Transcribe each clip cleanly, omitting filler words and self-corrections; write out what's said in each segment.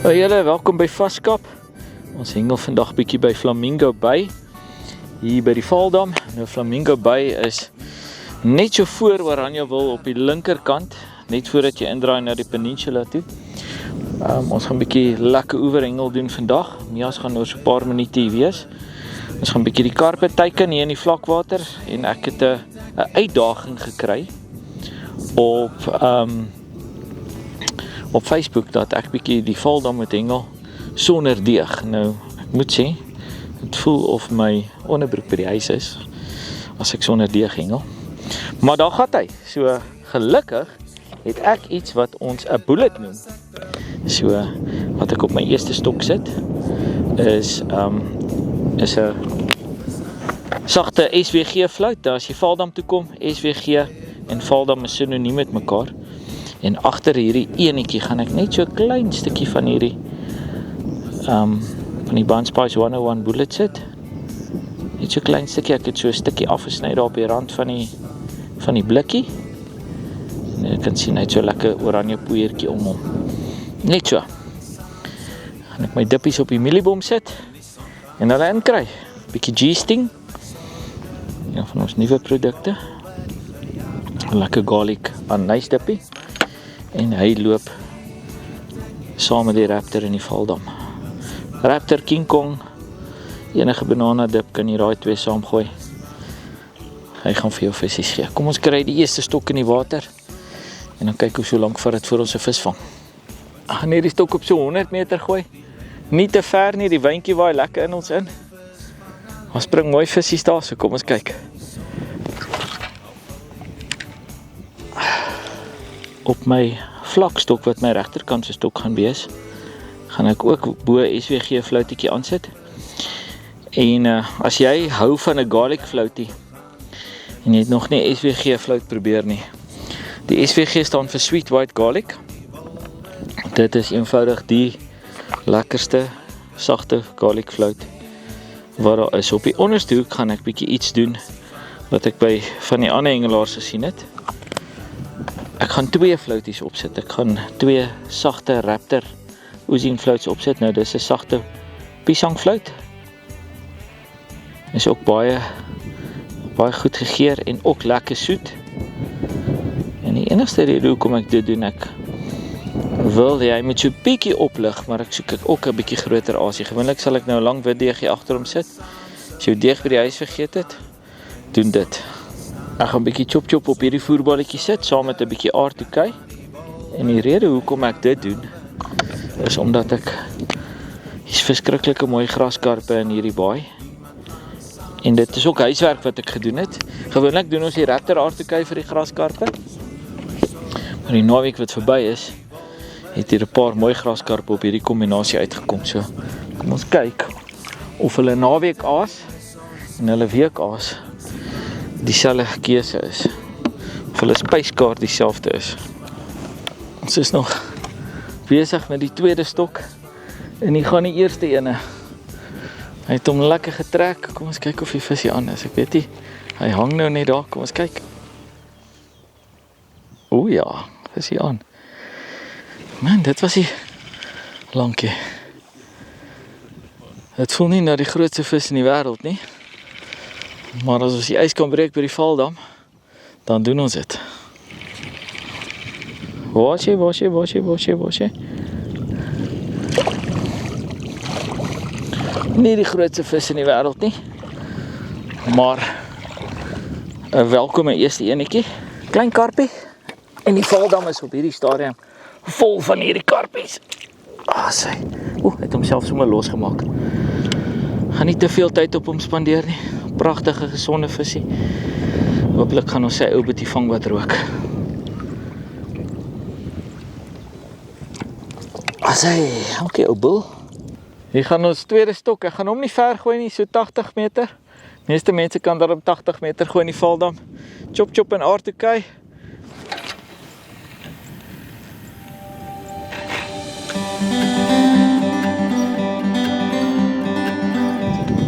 Julle, welkom by Vaskap. Ons hengel vandag bietjie by Flamingo Bay, hier by die Valdam. Nou Flamingo Bay is net so voor Oranjewil op die linkerkant, net voordat jy indraai na die peninsula toe. Ons gaan bietjie lekker oeverhengel doen vandag. Mia's gaan oor so 'n paar minute hier wees. Ons gaan bietjie die karpe teiken hier in die vlakwater en ek het 'n uitdaging gekry op Facebook dat ek bietjie die Valdam moet hengel sonder deeg. Nou, ek moet sê, het voel of my onderbroek by die huis is as ek sonder deeg hengel. Maar daar gaat hy. So gelukkig het ek iets wat ons 'n bullet noem. So wat ek op my eerste stok sit is 'n sagte SWG fluit. As jy Valdam toe kom, SWG en Valdam is synoniem met mekaar. En agter hierdie enetjie gaan ek net so 'n klein stukkie van hierdie van die Bandspice 101 bullet sit. Net so 'n klein stukkie, ek het so 'n stukkie afgesny daar op die rand van die blikkie. En jy kan sien hy het so lekker oranje poeiertjie om hom. Net so. Gaan ek my dippies op die mieliebom sit en hulle inkry. Bietjie G-sting. Een van ons nuwe produkte. Lekker garlic anise dippie. En hy loop saam met die Raptor in die Valdam. Raptor, King Kong, enige banana dip kan jy daai twee saamgooi. Hy gaan vir jou visies gee. Kom ons kry die eerste stok in die water en dan kyk hoe so lank vat dit voor ons 'n vis vang. Ek gaan hierdie stok op so 100 meter gooi. Nie te ver nie, die windjie waai lekker in ons in. Ons spring mooi visies daar, so kom ons kyk. Op my vlakstok wat my regterkant se stok gaan wees, gaan ek ook bo SWG fluitjie aansit. En as jy hou van 'n garlic fluitie en jy het nog nie SWG fluit probeer nie. Die SWG staan vir sweet white garlic. Dit is eenvoudig die lekkerste sagte garlic fluit wat daar is. Op die onderste hoek gaan ek bietjie iets doen wat ek by van die ander hengelaars gesien het. Ek gaan 2 fluities opsit. Ek gaan 2 sagte Raptor oozing fluits opsit. Nou dis 'n sagte piesangfluit. Is ook baie goed gegeur en ook lekker soet. En die enigste rede hoekom ek dit doen, ek wil jy moet so 'n bietjie oplig, maar ek soek ook 'n bietjie groter asie. Gewoonlik sal ek nou 'n lang wit deegie agter hom sit. As jy deeg by die huis vergeet het, doen dit. Ek gaan 'n bietjie chop op hierdie voerballetjie sit, saam met 'n bietjie aardtoekie. En die rede hoekom ek dit doen, is omdat hier's verskriklike mooi graskarpe in hierdie baai. En dit is ook huiswerk wat ek gedoen het. Gewoonlik doen ons die Raptor aardtoekie vir die graskarpe. Maar die naweek wat verby is, het hier 'n paar mooi graskarpe op hierdie kombinasie uitgekom. So, kom ons kyk of hulle naweek aas en hulle week aas dieselfde keuse is. Of hulle spyskaart dieselfde is. Ons is nog besig met die tweede stok en hier gaan die eerste ene. Hy het hom lekker getrek. Kom ons kyk of die visie aan is. Ek weet nie, hy hang nou net daar. Kom ons kyk. O ja, visie aan. Man, dit was die lankie. Het voel nie na die grootste vis in die wêreld nie. Maar as ons die ys kan breek by die Valdam, dan doen ons dit. Waar jy. Nie die grootste vis in die wêreld nie. Maar 'n welkome eerste enetjie. Klein karpie. En die Valdam is op hierdie stadium vol van hierdie karpies. Sy. Het homself sommer losgemaak. Gaan nie te veel tyd op hom spandeer nie. Pragtige, gesonde visie. Hooplik gaan ons sy ou boetie vang wat rook. Sy, okay, ou boel. Hier gaan ons tweede stok. Ek gaan hom nie ver gooi nie, so 80 meter. Meeste mense kan daar op 80 meter gooi in die Valdam. Chop en aardtoekie.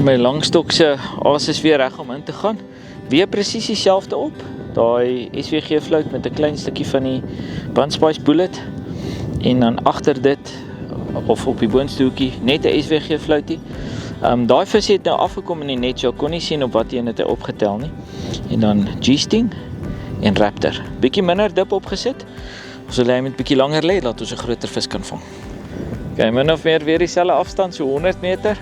My langstok se aas is weer reg om in te gaan. Weer presies dieselfde op. Daai SWG fluit met 'n klein stukkie van die Bandspice bullet. En dan agter dit of op die boonste hoekie, net 'n SWG fluitie. Daai visie het nou afgekom in die net, so ek kon nie sien op wat een het hy opgetel nie. En dan G-sting en Raptor. Bietjie minder dip opgesit. Ons wil hy met bietjie langer lê, dat ons 'n groter vis kan vang. Okay, min of meer weer dieselfde afstand, so 100 meter.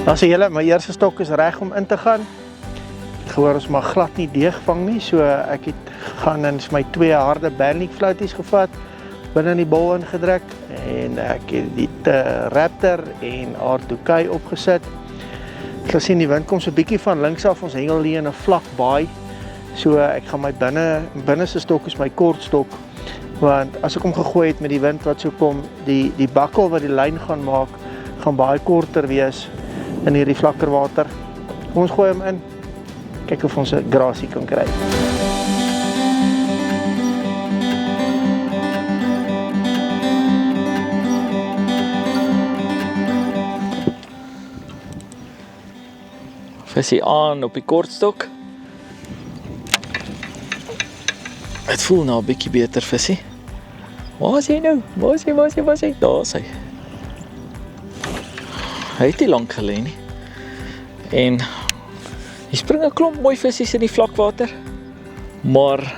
As julle, my eerste stok is reg om in te gaan. Ek gehoor ons mag glad nie deeg vang nie, so ek het gaan en my 2 harde Bernick fluities gevat, binne in die bol ingedruk en ek het die Raptor en R2K opgesit. Ek sal sien die wind kom so 'n bietjie van links af, ons hengel hier in 'n vlak baai. So ek gaan my binneste stok is my kort stok, want as ek hom gegooi het met die wind wat so kom, die bakkel wat die lyn gaan maak, gaan baie korter wees in hierdie vlakker water. Kom ons gooi hom in, kyk of ons 'n grasie kan kry. Visie aan op die kortstok. Het voel nou 'n bietjie beter visie. Waar is hy nou? Waar is hy? Daar is hy. Hy het nie lank gelê nie. En hier spring 'n klomp mooi visies in die vlakwater. Maar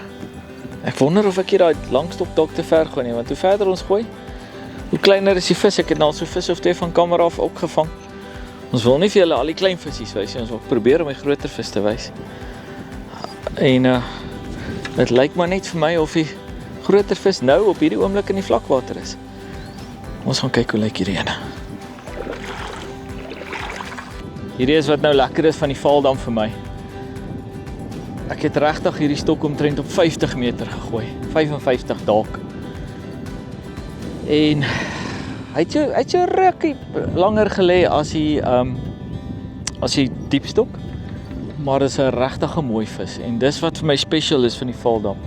ek wonder of ek hier daai langstok dalk te ver gooi nie, want hoe verder ons gooi, hoe kleiner is die vis. Ek het nou al so vis of 2 van kamera af opgevang. Ons wil nie vir julle al die klein visies wys nie, ons wil probeer om die groter vis te wys. En dit lyk maar net vir my of die groter vis nou op hierdie oomblik in die vlakwater is. Ons gaan kyk hoe lyk hierdie ene. Hierdie is wat nou lekker is van die Vaaldam vir my. Ek het regtig hierdie stok omtrent op 50 meter gegooi, 55 dalk. En hy het so rukkie langer gelê as die diepstok, maar dis 'n regtig 'n mooi vis en dis wat vir my special is van die Vaaldam.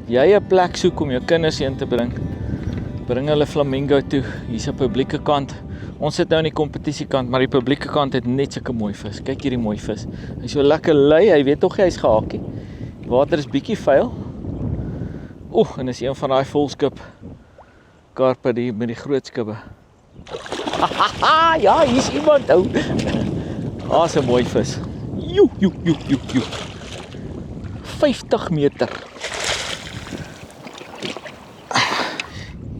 Jy 'n plek soek om jou kinders heen te bring hulle flamingo toe. Hier's 'n publieke kant. Ons sit nou aan die kompetisiekant, maar die publieke kant het net sulke mooi vis. Kyk hierdie mooi vis. Hy's so lekker lui, hy weet tog hy's gehakkie. Die water is bietjie vuil. En is een van daai volskip karpe die met die groot skibbe. Ja, hier's iemand ou. Daar's 'n mooi vis. Joe. 50 meter.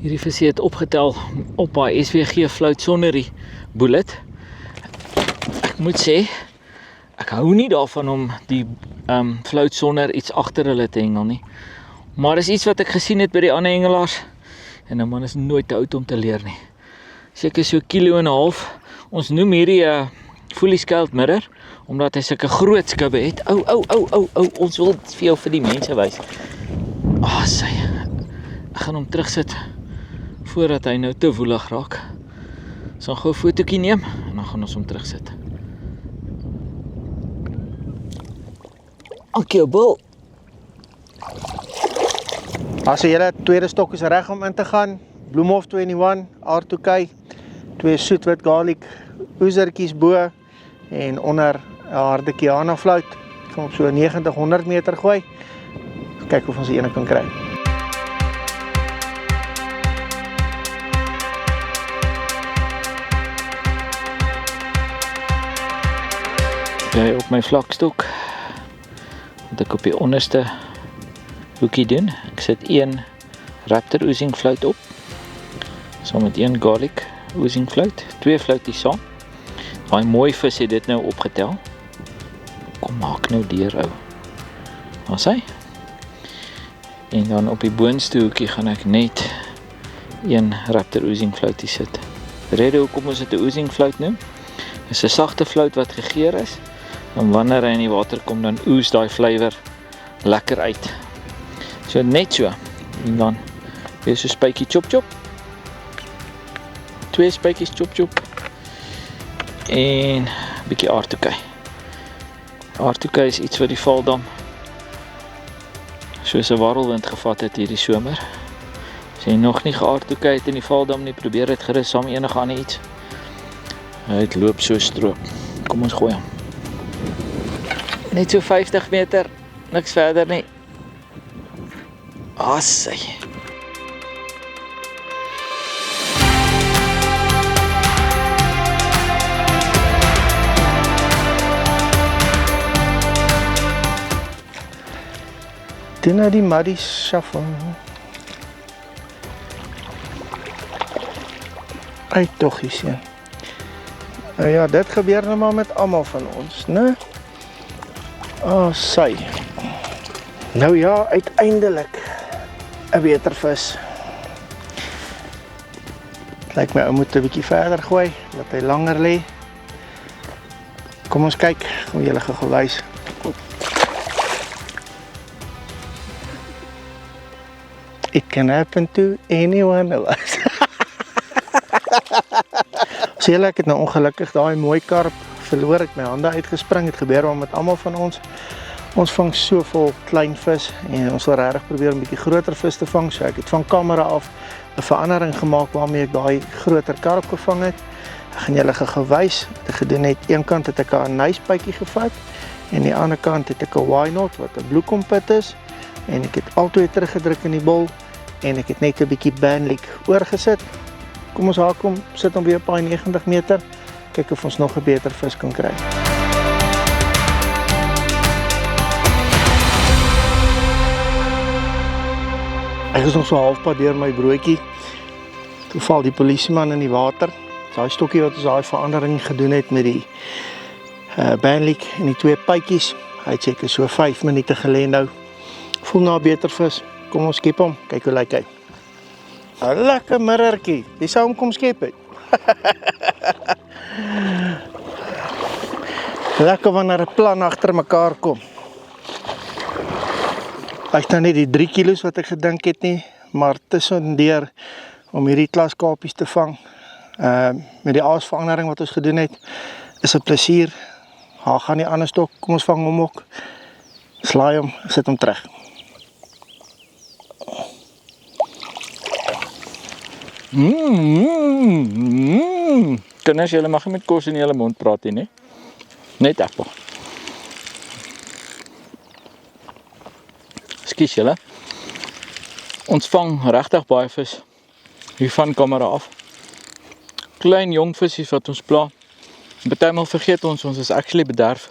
Hierdie visie het opgetel op haar SWG fluit sonder die bullet. Ek moet sê, ek hou nie daarvan om die fluit sonder iets agter hulle te hengel nie. Maar is iets wat ek gesien het by die ander hengelaars. En 'n man is nooit te oud om te leer nie. Seker so 1,5 kilo. Ons noem hierdie fully scaled mirror, omdat hy sulke groot skibbe het. Ons wil vir jou vir die mense wys. Sy. Ek gaan hom terugsit voordat hy nou te woelig raak. Ons gaan gou 'n fotootjie neem en dan gaan ons hom terugsit. Okay, Bill. As julle tweede stok is reg om in te gaan, Bloemhof 21, R2K, 2 soetwit garlic oezertjies bo en onder 'n harde Kiana fluit. Ek gaan op so 90-100 meter gooi. Kyk of ons die ene kan kry. Op my vlakstok moet ek op die onderste hoekie doen. Ek sit 1 Raptor oozing fluit op, saam met 1 garlic oozing fluit, 2 fluities saam. Daai mooi vis het dit nou opgetel. Kom maak nou deur ou. Waar is hy? En dan op die boonste hoekie gaan ek net 1 Raptor oozing fluitie sit. Die rede hoekom ons dit 'n oozing fluit noem, is 'n sagte fluit wat gegeur is. En wanneer hy in die water kom, dan oes daai flavour lekker uit. So net so. En dan weer so spykie chop. 2 spykies chop. En 'n bietjie R2K. R2K is iets wat die Vaaldam soos 'n warrelwind gevat het hierdie somer. As jy nog nie ge-R2K het in die Vaaldam nie, probeer dit gerus saam enige ander iets. Hy loop so stroop. Kom ons gooi hom. Net so 50 meter, niks verder nie. Assai. Doen nou die muddy shuffle. Ai toggies, ja. Nou ja, dit gebeur nou maar met almal van ons, né? Sy. Nou ja, uiteindelik 'n beter vis. Lyk my ou moet 'n bietjie verder gooi, laat hy langer lê. Kom ons kyk, hoe julle gou wys. It can happen to anyone of us. So julle, ek het nou ongelukkig daai mooi karp verloor, ek my hande uitgespring, het gebeur maar met almal van ons. Ons vang soveel klein vis en ons wil regtig probeer 'n bietjie groter vis te vang. So ek het van kamera af 'n verandering gemaak waarmee ek daai groter karp gevang het. Ek gaan julle gou wys wat ek gedoen het. Een kant het ek 'n nyspytjie gevat en die ander kant het ek 'n Y-knot wat 'n bloekompit is en ek het albei teruggedruk in die bol en ek het net 'n bietjie bandleek oorgesit. Kom ons haak hom, sit hom weer op paai 90 meter. Kyk of ons nog 'n beter vis kan kry. Ek is nog so halfpad deur my broodjie. Toe val die polisieman in die water. Daai stokkie wat ons daai verandering gedoen het met die bandleek en die twee pytjies. Hy het seker so 5 minute gelê nou. Voel na 'n beter vis. Kom ons skep hom. Kyk hoe lyk hy. 'n Lekker mirrortjie. Jy sou hom kom skep het. Lekker wanneer 'n plan agter mekaar kom. Hy's nou net die 3 kilos wat ek gedink het nie, maar tussendeur om hierdie klas kapies te vang, met die aasverandering wat ons gedoen het, is 'n plesier. Haar gaan die ander stok, kom ons vang hom ook. Slaai hom, sit hom terug. Kinders, julle mag nie met kos in julle mond praat nie, net appel. Skus julle. Ons vang regtig baie vis hier van kamera af. Klein jong visies wat ons pla. Partymal vergeet ons is actually bederf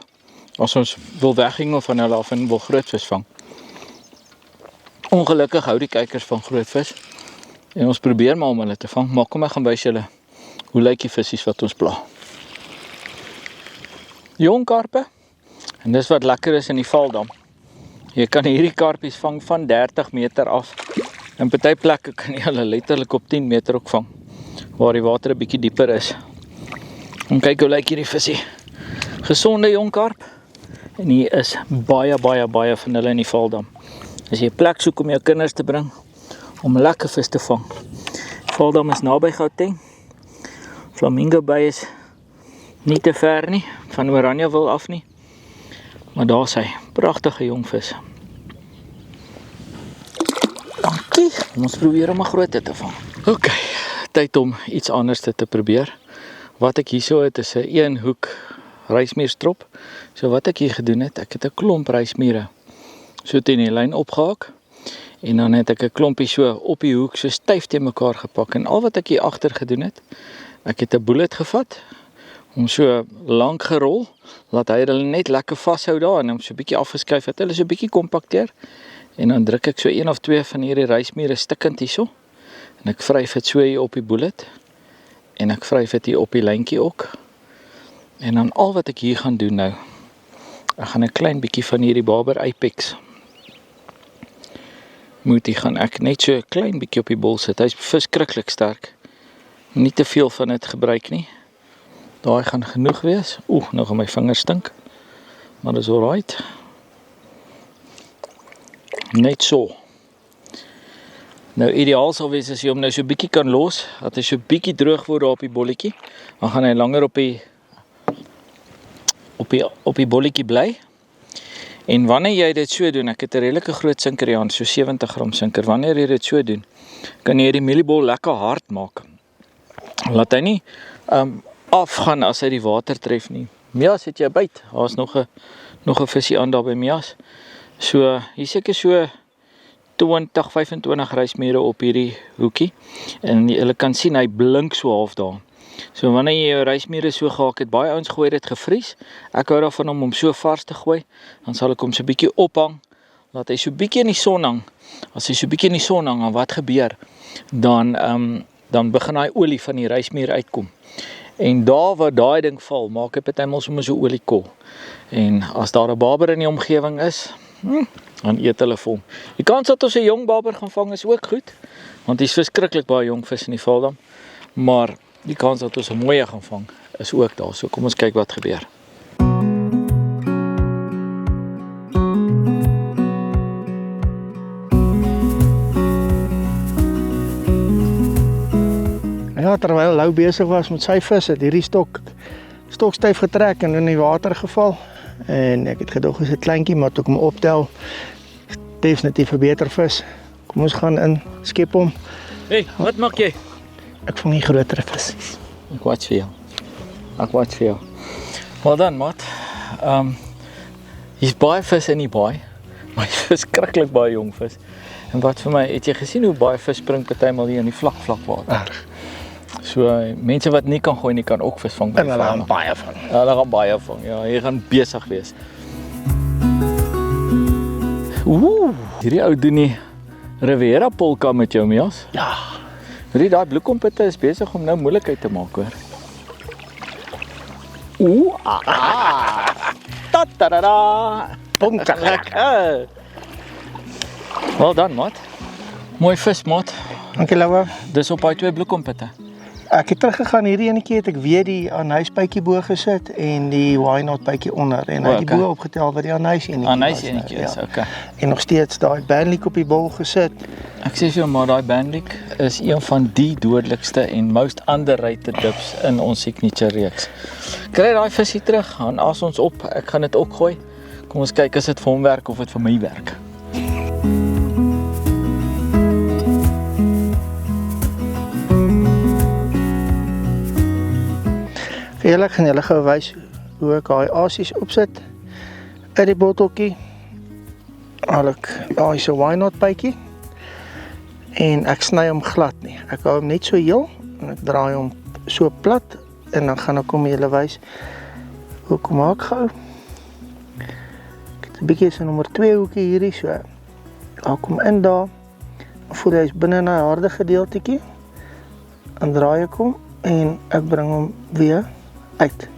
as ons wil weghengel van hulle af en wil groot vis vang. Ongelukkig hou die kykers van groot vis. En ons probeer maar om hulle te vang, maar kom ek gaan wys julle hoe lyk die visies wat ons pla. Jong karpe, en dis wat lekker is in die Valdam. Jy kan hierdie karpies vang van 30 meter af. En party plekke kan jy hulle letterlik op 10 meter ook vang, waar die water 'n bietjie dieper is. En kyk hoe lyk hierdie visie. Gesonde jong karp. En hier is baie van hulle in die Valdam. As jy 'n plek soek om jou kinders te bring, om lekker vis te vang. Valdam is naby Gauteng. Flamingo Bay is nie te ver nie, van Oranjewil af nie. Maar daar is hy, pragtige jong vis. Dankie, ons probeer om 'n groot te vang. Ok, tyd om iets anders te probeer. Wat ek hierso het is 'n 1 hoek rysmierstrop. So wat ek hier gedoen het, ek het 'n klomp rysmiere so teen die lyn opgehaak. En dan het ek 'n klompie so op die hoek so styf teen mekaar gepak. En al wat ek hier agter gedoen het, ek het 'n bullet gevat, hom so lank gerol, laat hy hulle net lekker vashou daar en hom so 'n bietjie afgeskuif het, hulle so 'n bietjie kompakteer. En dan druk ek so 1 of 2 van hierdie rysmiere stikkend hierso. En ek vryf dit so hier op die bullet. En ek vryf dit hier op die lyntjie ook. En dan al wat ek hier gaan doen nou, ek gaan 'n klein bietjie van hierdie Barber Apex Moetie gaan ek net so 'n klein bietjie op die bol sit. Hy's verskriklik sterk. Nie te veel van dit gebruik nie. Daai gaan genoeg wees. Nou gaan my vingers stink. Maar dis alright. Net so. Nou ideaal sal wees as jy hom nou so bietjie kan los, dat hy so bietjie droog word daar op die bolletjie. Dan gaan hy langer op die bolletjie bly. En wanneer jy dit so doen, ek het 'n redelike groot sinker hier aan, so 70 gram sinker. Wanneer jy dit so doen, kan jy die mieliebol lekker hard maak. Laat hy nie afgaan as hy die water tref nie. Mias, het jy 'n byt? Daar's nog 'n visie aan daar by Mias. So, hier seker so 20-25 reismure op hierdie hoekie. En julle kan sien, hy blink so half daar. So, wanneer jy jou reismure so gehaak het, baie ouens gooi dit gevries. Ek hou daarvan om hom so vars te gooi. Dan sal ek hom so 'n bietjie ophang. Laat hy so 'n bietjie in die son hang. As hy so 'n bietjie in die son hang, en wat gebeur? Dan begin hy olie van die reismuur uitkom. En daar waar daai ding val, maak hy partymal sommer so oliekol. En as daar 'n barber in die omgewing is, dan eet hulle vir hom. Die kans dat ons 'n jong barber gaan vang is ook goed, want hier's verskriklik baie jong vis in die Valdam. Maar die kans dat ons 'n mooie gaan vang is ook daar. So kom ons kyk wat gebeur. Ja, terwyl Lou besig was met sy vis, het hierdie stok styf getrek en in die water geval. En ek het gedog is 'n kleintjie, maar toe ek hom optel, definitief 'n beter vis. Kom ons gaan in, skep hom. Hey, wat maak jy? Ek vang die groter vis. Ek watch vir jou. Well done, maat. Hier's baie vis in die baai, maar hier's verskriklik baie jong vis. En wat vir my, het jy gesien hoe baie vis spring partymal hier in die vlak water? Erg. So, mense wat nie kan gooi nie, kan ook vis vang. En hulle gaan baie van. Ja, hulle gaan baie vang. Ja, jy gaan besig wees. Hierdie ou doen die Riviera polka met jou, Mias. Ja. Daai bloekompitte is besig om nou moeilikheid te maak, hoor. Ta-ta-da-da. Ponka lekker. Well done, maat. Mooi vis, maat. Dankie, Lou. Dis op daai 2 bloekompitte. Ek het teruggegaan hierdie enetjie het ek weer die anysbytjie bo gesit en die wynot bytjie onder en hy het die bo opgetel wat die anys enetjie is. Okay. En nog steeds daai bandlik op die bol gesit. Ek sê vir jou maar daai bandlik is een van die dodelikste en most underrated dips in ons signature reeks. Kry daai visie terug, gaan as ons op. Ek gaan dit ook gooi. Kom ons kyk as dit vir hom werk of dit vir my werk. Ek gaan julle gou wys hoe ek daai asies opsit uit die botteltjie. Haal ek daai so wynot bytjie en ek sny hom glad nie. Ek hou hom net so heel en ek draai hom so plat en dan gaan ek hom julle wys hoe kom maak gou. Ek het 'n bietjie so nommer 2 hoekie hierdie so. Ek kom in daar. Voel hy is binne in 'n harde gedeeltetjie. Dan draai ek hom en ek bring hom weer uit.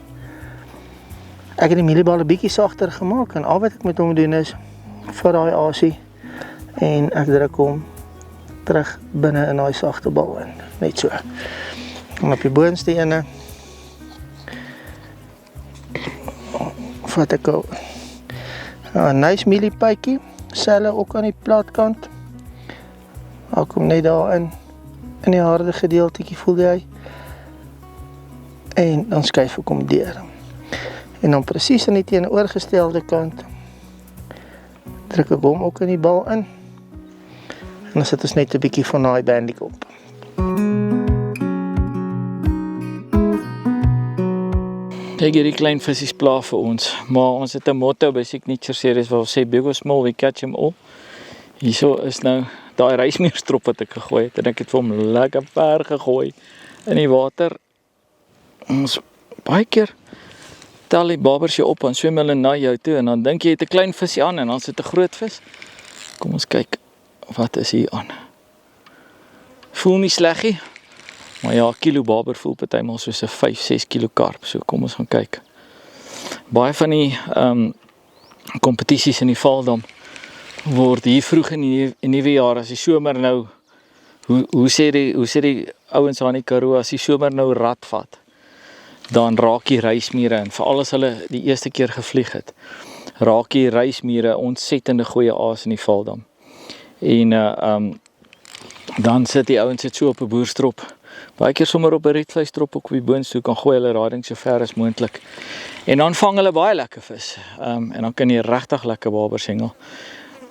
Ek het die mieliebal 'n bietjie sagter gemaak en al wat ek met hom doen is vir daai asie en ek druk hom terug binne in daai sagte bal in, net so. En op die boonste ene vat ek 'n nice mieliepytjie, selle ook aan die plaatkant. Ek kom net daarin in die harde gedeeltetjie voel jy. En dan skuif ek hom deur. En dan presies aan die teenoorgestelde kant druk ek hom ook in die bal in. En dan sit ons net 'n bietjie van daai bandlik op. Kyk hierdie klein visies pla vir ons, maar ons het 'n motto by Signature Series waar ons sê big or small we catch them all. Hierso is nou daai reismeerstrop wat ek gegooi het en ek het vir hom lekker ver gegooi in die water. Ons baie keer tel die barbers jou op en swem hulle na jou toe en dan dink jy het 'n klein visie aan en dan sit 'n groot vis. Kom ons kyk wat is hier aan. Voel nie sleggie, maar ja, kilo barber voel partymal soos 'n 5-6 kilo karp. So kom ons gaan kyk. Baie van die kompetisies in die Valdam word hier vroeg in die nuwe jaar as die somer nou hoe sê die ouens aan die Karoo as die somer nou rad vat. Dan raak die reismure en veral as hulle die eerste keer gevlieg het, raak die reismure ontsettende goeie aas in die Valdam. En dan sit die ouens dit so op 'n boerstrop. Baie keer sommer op 'n rietvleistrop ook op die boonste kan gooi hulle rading so ver as moontlik. En dan vang hulle baie lekker vis. En dan kan jy regtig lekker barbers hengel.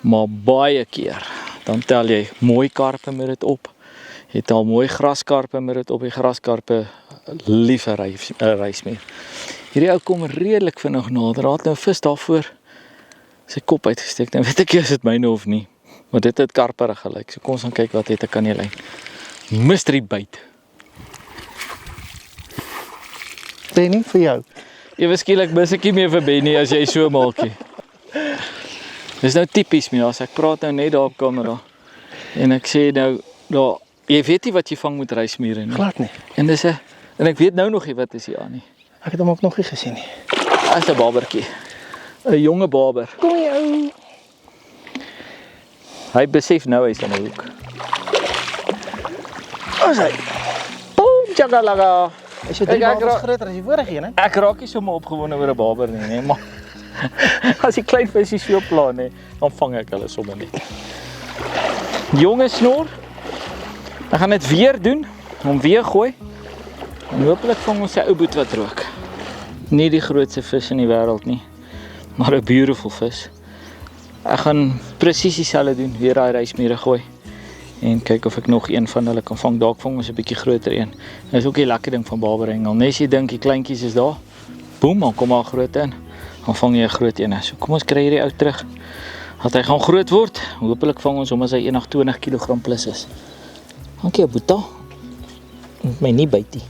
Maar baie keer dan tel jy mooi karpe met dit op. Jy tel mooi graskarpe met dit op. Die graskarpe lief vir rysmeer. Hierdie ou kom redelik vinnig nader. Daar het nou 'n vis daarvoor sy kop uitgesteek. Nou weet ek nie as dit myne of nie. Maar dit het karperig gelyk. So kom ons gaan kyk wat het ek aan die lyn. Mystery bait. Benny, vir jou. Ewe skielik mis ek nie meer vir Benny as jy so maakie. Dis nou tipies my, as ek praat nou net daar op kamera. En ek sê nou, daar, jy weet nie wat jy vang met rysmere nie. Glad nie. En ek weet nou nog nie wat is hier aan nie. Ek het hom ook nog nie gesien nie. As 'n babertjie. 'n Jonge baber. Kom jou. Hy besef nou hy's in 'n hoek. Ons hy. Boom, chakalaga. Is jy 3 babers groter as die vorige een, hè? Ek raak nie sommer opgewonde oor 'n baber nie, nee, maar as die klein visse so pla nee, dan vang ek hulle sommer net. Jonge snor. Ek gaan dit weer doen, hom weer gooi. En hopelik vang ons sy ou boet wat rook. Nie die grootste vis in die wêreld nie, maar 'n beautiful vis. Ek gaan presies dieselfde doen, weer daai rysmere gooi. En kyk of ek nog een van hulle kan vang. Dalk vang ons 'n bietjie groter een. Dit is ook die lekker ding van baberhengel. Net as jy dink die kleintjies is daar, boem, dan kom al groot in. Dan vang jy 'n groot een. So kom ons kry hierdie ou terug. Dat hy gaan groot word. Hoopelik vang ons hom as hy eendag 20 kg plus is. Dankie Boeta. Moet my nie byt nie.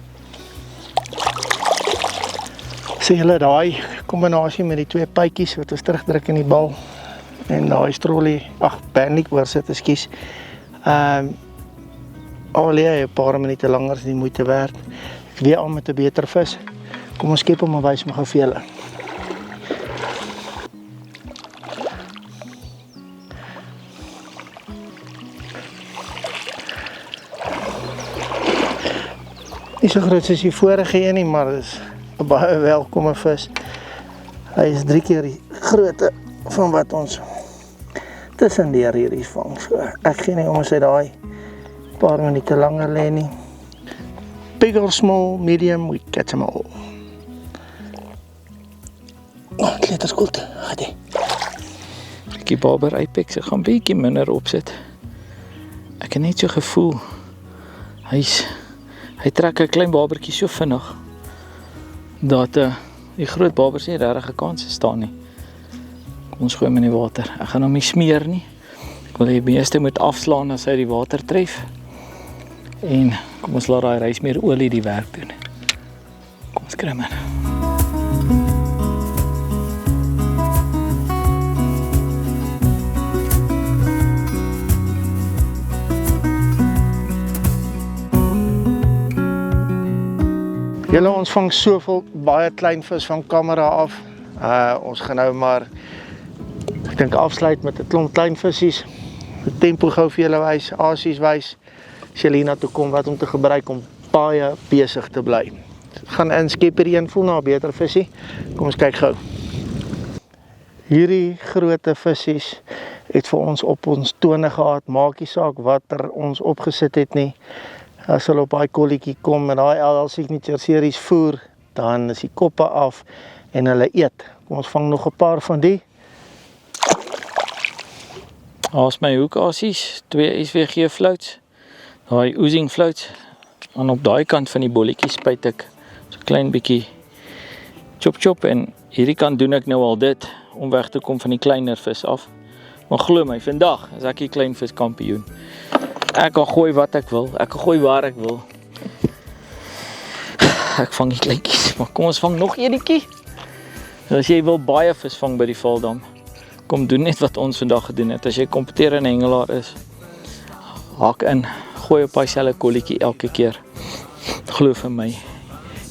Sien julle daai kombinasie met die 2 pytjies wat ons terugdruk in die bal en daai strollie, bandlik oorsit, ekskuus. Al lê hy 'n paar minute langer is die moeite werd. Ek weer aan met 'n beter vis. Kom ons skep hom en wys my gou vir julle. Nie so groot soos die vorige een nie, maar dis 'n baie welkome vis. Hy is 3 keer die grootte van wat ons tussendeur hierdie vang. So, ek gee nie om as hy daai paar minute langer lê nie. Big or small, medium, we catch them all. Het letterskoelte, gaat hy. Die baber Apex, ek gaan bietjie minder opsit. Ek het net so gevoel, hy trek 'n klein babertjie so vinnig, dat die groot babers nie regtig 'n kans staan nie. Kom ons gooi hom in die water. Ek gaan hom nie smeer nie. Ek wil die meeste moet afslaan as hy die water tref. En kom ons laat daai rysmeer olie die werk doen. Kom ons kry hom in. Julle, ons vang soveel baie klein vis van kamera af. Ons gaan nou maar, ek dink afsluit met 'n klomp klein visies. Die tempo gou vir julle wys, asies wys. As julle hier na toe kom, wat om te gebruik om baie besig te bly. Gaan in, skep hierdie een, voel na 'n beter visie. Kom ons kyk gou. Hierdie groote visies het vir ons op ons tone gehad, maak nie saak wat ons opgesit het nie. As hulle op daai kolletjie kom en daai LL Signature series voer, dan is die koppe af en hulle eet. Kom ons vang nog 'n paar van die. Daar's my hoekasies, 2 SVG floats. Daai oozing floats. En op daai kant van die bolletjie spuit ek so 'n klein bietjie chop en hierdie kant doen ek nou al dit om weg te kom van die kleiner vis af. Maar glo my, vandag is ek die klein vis kampioen. Ek kan gooi wat ek wil, ek kan gooi waar ek wil. Ek vang die kleintjies, maar kom ons vang nog enetjie. As jy wil baie vis vang by die Valdam, kom doen net wat ons vandag gedoen het. As jy kompeterende hengelaar is, haak in, gooi op daai selfe kolletjie elke keer. Glo vir my,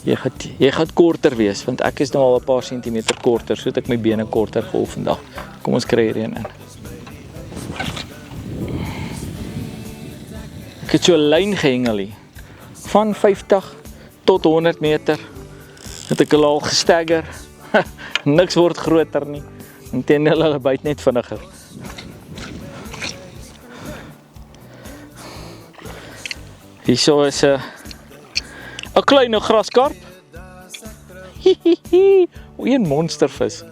jy gaan korter wees, want ek is nou al 'n paar sentimeter korter, so het ek my bene korter gehou vandag. Kom ons kry hierdie in. Ek het so 'n lyn gehengel hier, van 50 tot 100 meter, het ek hulle al gestagger, niks word groter nie, inteendeel hulle byt net vinniger. Hierso is 'n klein graskarp, een monstervis.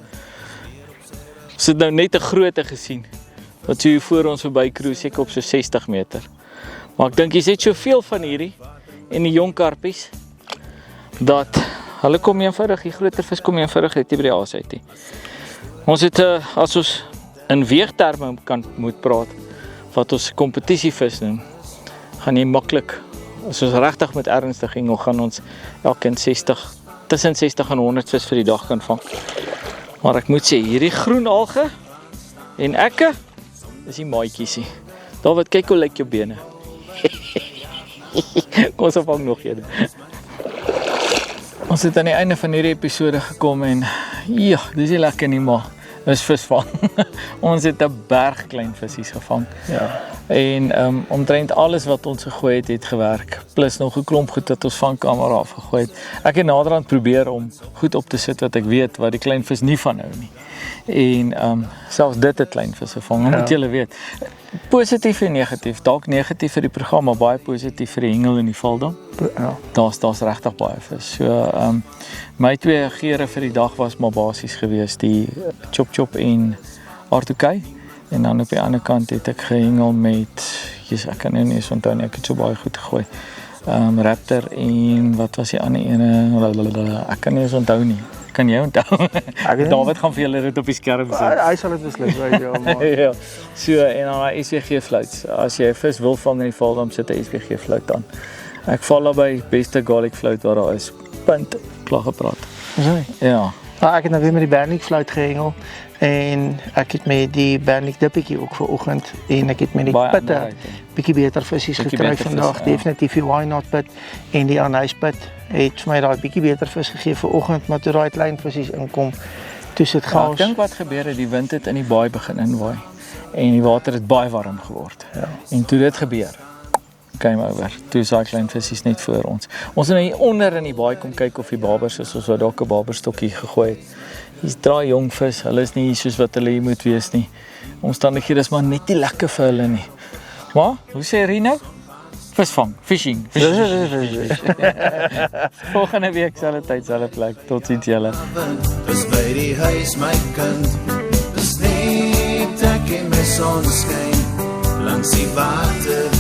Ons het nou net 'n grootte gesien, wat so hier voor ons verby cruise, seker op so 60 meter. Maar ek dink jy sê soveel van hierdie en die jong karpies dat hulle kom eenvoudig, die groter vis kom eenvoudig uit by die aas uit nie. Ons het, as ons in weegterme moet praat, wat ons kompetitievis noem, gaan nie maklik, as ons regtig met ernstig hengel, gaan ons elkeen tussen 60 en 100 vis vir die dag kan vang. Maar ek moet sê, hierdie groen alge en ekke, is die maatjiesie. David, kyk hoe lyk jou bene. Kom ons vang nog een. Ons het aan die einde van hierdie episode gekom en ja, dis nie lekker nie, maar dis visvang. Ons het 'n berg klein visies gevang. Ja. En omtrent alles wat ons gegooi het gewerk. Plus nog 'n klomp goed wat ons van kamera af gegooi het. Ek het naderhand probeer om goed op te sit wat ek weet wat die klein vis nie van hou nie. En selfs dit het klein vis gevang. Moet julle weet. Positief en negatief. Dalk negatief vir die program, maar baie positief vir die hengel en die valdam. Ja. Daar's regtig baie vis. So my twee geure vir die dag was maar basies gewees, die chop en aartoekei. En dan op die ander kant het ek gehengel met, ek kan nou nie eens onthou nie, ek het so baie goed gegooi. Raptor en wat was die ander ene? Ek kan nie eens onthou nie. Kan jy onthou? David gaan vir julle dit op die skerm sê. Hy sal dit beslis weet, ja. Maar. Ja. So, en dan die SVG floats. As jy 'n vis wil vang in die valdam, sit 'n SVG float aan. Ek val daarby beste garlic float wat daar is. Punt, klaar gepraat. Sorry. Ja. Ek het nou weer met die Bernick fluit gehengel en ek het met die Bernick dippietjie ook vanoggend en ek het met die pitte bietjie beter visies gekry vandag. Ja. Definitief die why not pit en die anhuispit het vir my daai bietjie beter vis gegee vanoggend, maar toe daai klein visies inkom, toe sit chaos. Ja, ek dink wat gebeur het, die wind het in die baai begin inwaai en die water het baie warm geword. Ja. En toe dit gebeur, game over. Toe is daai klein visies net voor ons. Ons het nou hier onder in die baai kom kyk of die babers is, ons wou dalk 'n baberstokkie gegooi het. Hier's draai jong vis, hulle is nie soos wat hulle hier moet wees nie. Omstandighede is maar net nie lekker vir hulle nie. Maar, hoe sê Rino? Visvang, fishing. Volgende week selfde tyd, selfde plek. Totsiens julle. Dis by die huis my kind. Dis net ek en my sonskyn langs die water.